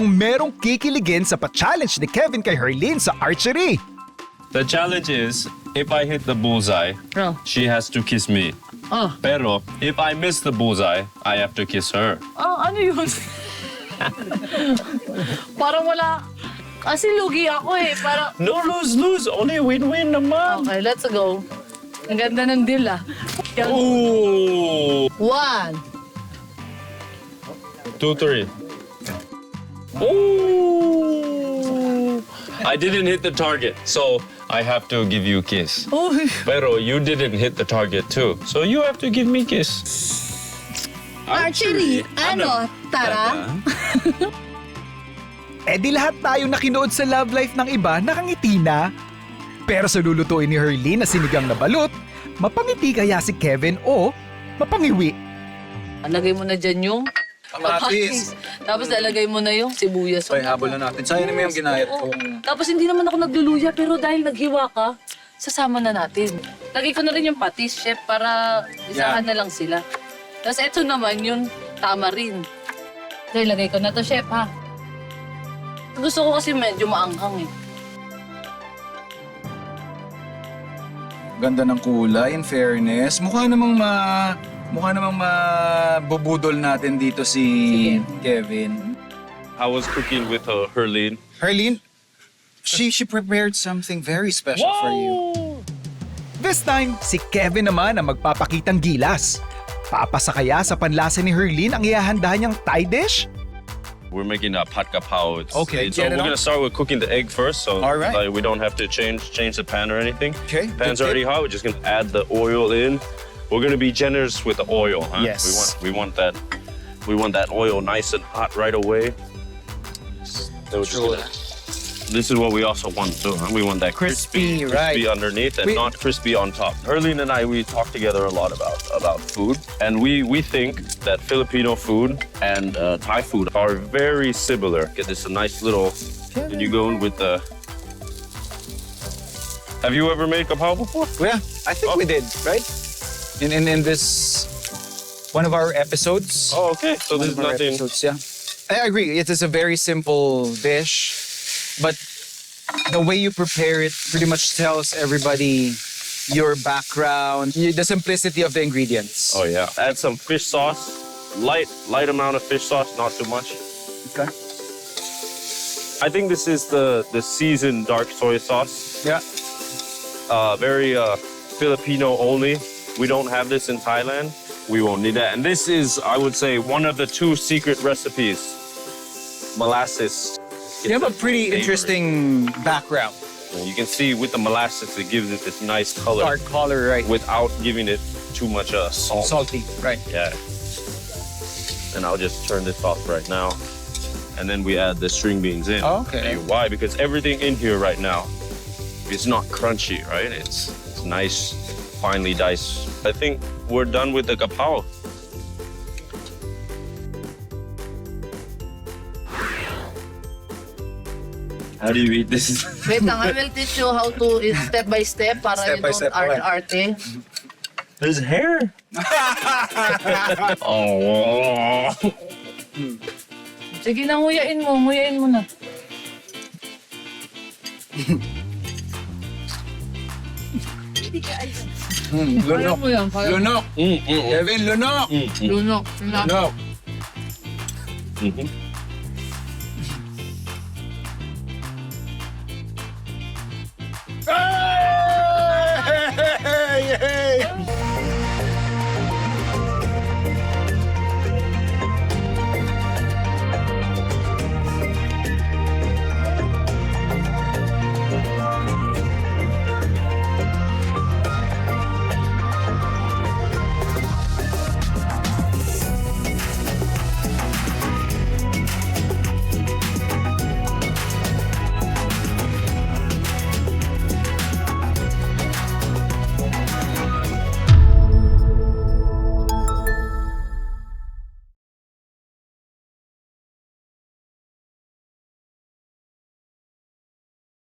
kung merong kikiligin sa pa-challenge ni Kevin kay Herlene sa archery. The challenge is, if I hit the bullseye, she has to kiss me. Pero, if I miss the bullseye, I have to kiss her. Ano yun? Parang wala. Kasi lugi ako eh. Parang... No lose. Only win-win naman. Okay, let's go. Ang ganda ng deal ah. Ooh. 1. 2, 3. Ooh. I didn't hit the target, so I have to give you a kiss. Pero you didn't hit the target too, so you have to give me a kiss. Archery? Ano? Tara? Eh di lahat tayo nakinood sa love life ng iba nakangiti na. Pero sa lulutuin ni Herlene na sinigang na balut, mapangiti kaya si Kevin o mapangiwi? Lagay mo na dyan yung kamatis. Tapos lalagay mo na yung sibuyas. Okay, habol na natin. Sayang naman yung ginayat ko. Tapos hindi naman ako nagluluya, pero dahil naghiwa ka, sasama na natin. Lagay ko na rin yung patis, chef, para isahan na lang sila. Tapos eto naman yung tamarin. Okay, lagay ko na to, chef, ha? Gusto ko kasi medyo maanghang eh. Ganda ng kulay, in fairness. Mukha namang mabubudol natin dito si Kevin. I was cooking with Herlene. Herlene, she prepared something very special for you. This time, si Kevin naman ang magpapakitang gilas. Papasa kaya sa panlasa ni Herlene ang ihahanda niyang Thai dish? We're making a pat kapao. Okay, So get it we're on. gonna start with cooking the egg first, so All right. like, we don't have to change the pan or anything. Okay, Pan's good already tip. hot. We're just gonna add the oil in. We're gonna be generous with the oil. Huh? Yes. We want that oil nice and hot right away. So we're just Sure. this is what we also want too. Huh? We want that Crispy, right. underneath and We- not crispy on top. Herlene and I, we talk together a lot about food, and we think that Filipino food and Thai food are very similar. Get this a nice little. And you go in with the. Have you ever made kapaw before? Yeah, I think we did, right? In this one of our episodes. Oh, okay. So One there's of our nothing. episodes, yeah. I agree. It is a very simple dish, but the way you prepare it pretty much tells everybody your background, the simplicity of the ingredients. Oh yeah. Add some fish sauce. Light amount of fish sauce, not too much. Okay. I think this is the seasoned dark soy sauce. Yeah. Very Filipino only. We don't have this in Thailand. We won't need that. And this is, I would say, one of the 2 secret recipes. Molasses. You have a pretty Savory. interesting background. And you can see with the molasses, it gives it this nice color Dark color, right? without giving it too much salt. Salty, right? Yeah. And I'll just turn this off right now. And then we add the string beans in. Oh, okay. And why? Because everything in here right now is not crunchy, right? It's nice, finely diced. I think we're done with the kapaw. How do you eat this? Wait lang, I will teach you how to eat step by step para Step you by don't step, okay. arte-arte. There's hair. Oh. Sige na, nguyain mo na. Kaya Lunok. mo yan, kaya mo. Lunok. Kevin, lunok. Lunok. Lunok. Mhm.